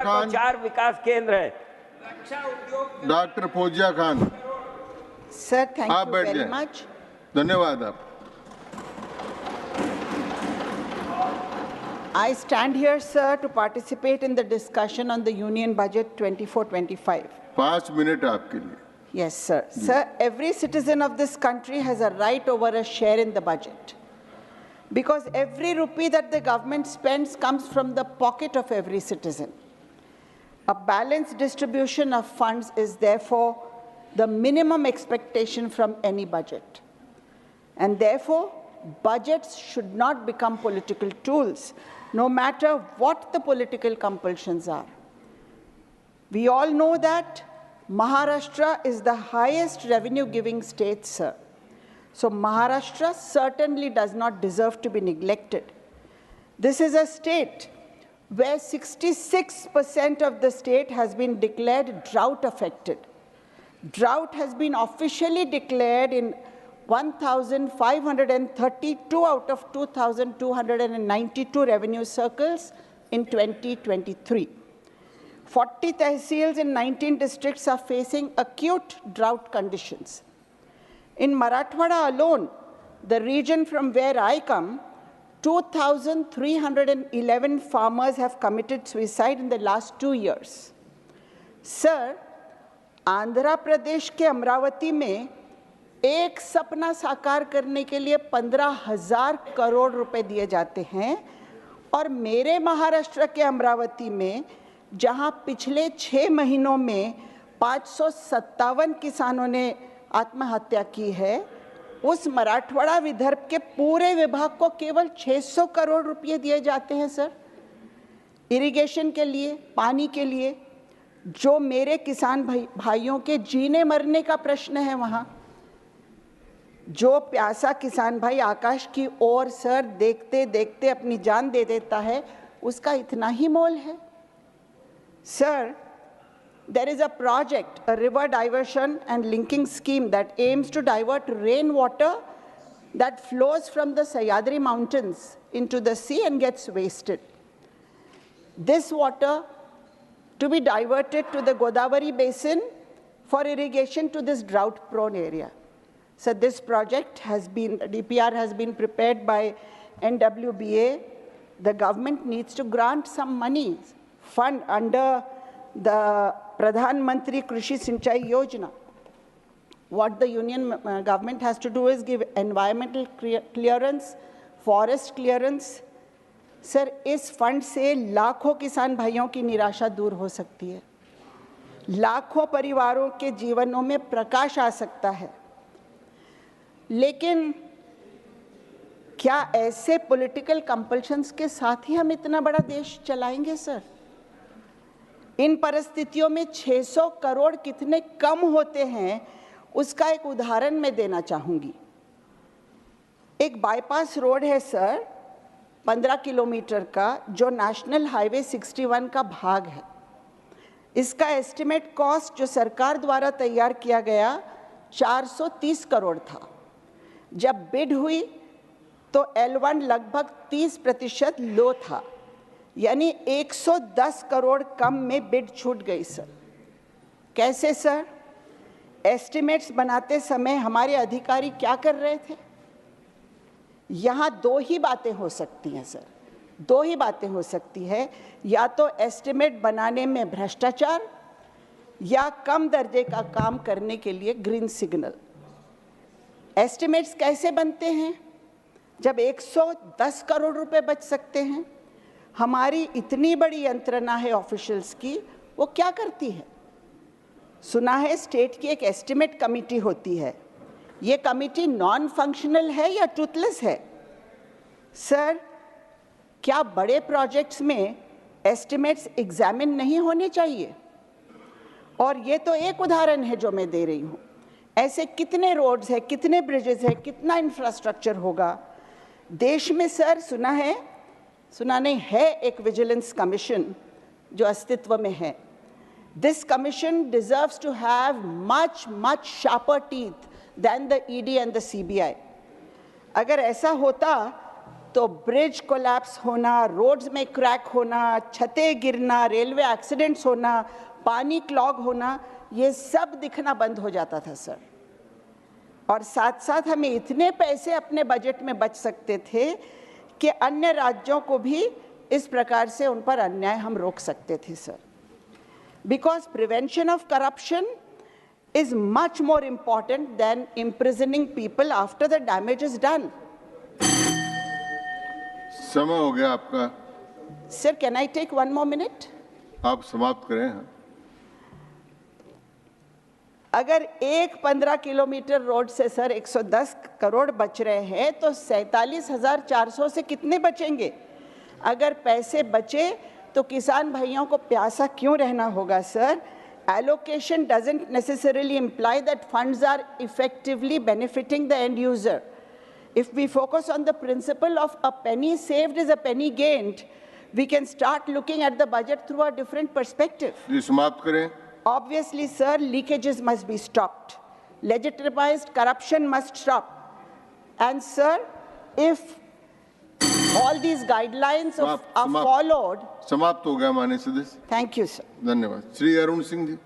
खान, 4 विकास केंद्र है। Doctor Fauzia Khan, Sir, thank आप you बैठ very जाएं। much. धन्यवाद आप। I stand here, sir, to participate in the discussion on the Union Budget 24-25. 5 minute आपके लिए। Yes, sir. Sir, every citizen of this country has a right over a share in the budget. Because every rupee that the government spends comes from the pocket of every citizen. A balanced distribution of funds is therefore the minimum expectation from any budget. And therefore, budgets should not become political tools, no matter what the political compulsions are. We all know that Maharashtra is the highest revenue-giving state, sir. So Maharashtra certainly does not deserve to be neglected. This is a state where 66% of the state has been declared drought-affected. Drought has been officially declared in 1,532 out of 2,292 revenue circles in 2023. 40 tehsils in 19 districts are facing acute drought conditions. In Marathwada alone, the region from where I come, 2,311 farmers have committed suicide in the last 2 years. Sir, Andhra Pradesh के अमरावती में एक सपना साकार करने के लिए 15,000 करोड़ रुपए दिए जाते हैं और मेरे महाराष्ट्र के अमरावती में जहां पिछले 6 महीनों में 557 किसानों ने आत्महत्या की है, उस मराठवाड़ा विदर्भ के पूरे विभाग को केवल 600 करोड़ रुपए दिए जाते हैं सर, इरिगेशन के लिए, पानी के लिए, जो मेरे किसान भाइयों के जीने मरने का प्रश्न है। वहाँ जो प्यासा किसान भाई आकाश की ओर सर देखते देखते अपनी जान दे देता है, उसका इतना ही मोल है। Sir, there is a project, a river diversion and linking scheme that aims to divert rainwater that flows from the Sahyadri Mountains into the sea and gets wasted. This water to be diverted to the Godavari basin for irrigation to this drought-prone area. So this project has been, DPR has been prepared by NWBA. The government needs to grant some money, fund under the Pradhan Mantri Krishi Sinchai Yojana. What the union government has to do is give environmental clearance, forest clearance. Sir, इस fund से लाखों किसान भाइयों की निराशा दूर हो सकती है, लाखों परिवारों के जीवनों में प्रकाश आ सकता है। लेकिन क्या ऐसे पॉलिटिकल कंपल्शंस के साथ ही हम इतना बड़ा देश चलाएंगे सर? इन परिस्थितियों में 600 करोड़ कितने कम होते हैं, उसका एक उदाहरण मैं देना चाहूँगी। एक बाईपास रोड है सर, 15 किलोमीटर का, जो नेशनल हाईवे 61 का भाग है। इसका एस्टिमेट कॉस्ट जो सरकार द्वारा तैयार किया गया 430 करोड़ था। जब बिड हुई तो L1 लगभग 30% लो था, यानी 110 करोड़ कम में बिड छूट गई सर। कैसे सर? एस्टिमेट्स बनाते समय हमारे अधिकारी क्या कर रहे थे? यहाँ 2 ही बातें हो सकती हैं सर, 2 ही बातें हो सकती है, या तो एस्टिमेट बनाने में भ्रष्टाचार या कम दर्जे का काम करने के लिए ग्रीन सिग्नल। एस्टिमेट्स कैसे बनते हैं? जब 110 करोड़ रुपए बच सकते हैं। हमारी इतनी बड़ी यंत्रणा है ऑफिशियल्स की, वो क्या करती है? सुना है स्टेट की एक एस्टिमेट कमेटी होती है। ये कमेटी नॉन फंक्शनल है या टूथलेस है? सर, क्या बड़े प्रोजेक्ट्स में एस्टिमेट्स एग्जामिन नहीं होने चाहिए? और ये तो एक उदाहरण है जो मैं दे रही हूँ। ऐसे कितने रोड्स हैं, कितने ब्रिजेस हैं, कितना इंफ्रास्ट्रक्चर होगा देश में सर? सुना नहीं है एक विजिलेंस कमीशन जो अस्तित्व में है। This commission deserves to have much sharper teeth than the ED and the CBI. अगर ऐसा होता तो ब्रिज कोलैप्स होना, रोड्स में क्रैक होना, छतें गिरना, रेलवे एक्सीडेंट्स होना, पानी क्लॉग होना, ये सब दिखना बंद हो जाता था सर। और साथ साथ हमें इतने पैसे अपने बजट में बच सकते थे कि अन्य राज्यों को भी इस प्रकार से उन पर अन्याय हम रोक सकते थे sir. Because prevention of corruption is much more important than imprisoning people after the damage is done. समय हो गया आपका, Sir, can I take one more minute? आप समाप्त करें। हाँ। अगर एक 15 किलोमीटर रोड से सर 110 करोड़ बच रहे हैं तो 47,400 से कितने बचेंगे? अगर पैसे बचे तो किसान भाइयों को प्यासा क्यों रहना होगा sir? Allocation doesn't necessarily imply that funds are effectively benefiting the end user. If we focus on the principle of a penny saved is a penny gained, we can start looking at the budget through a different perspective. जी समाप्त करें। Obviously, sir, leakages must be stopped. Legitimized corruption must stop. And sir, if all these guidelines are followed, समाप्त हो गया माननीय सदस्य। thank you, sir. धन्यवाद। श्री अरुण सिंह जी।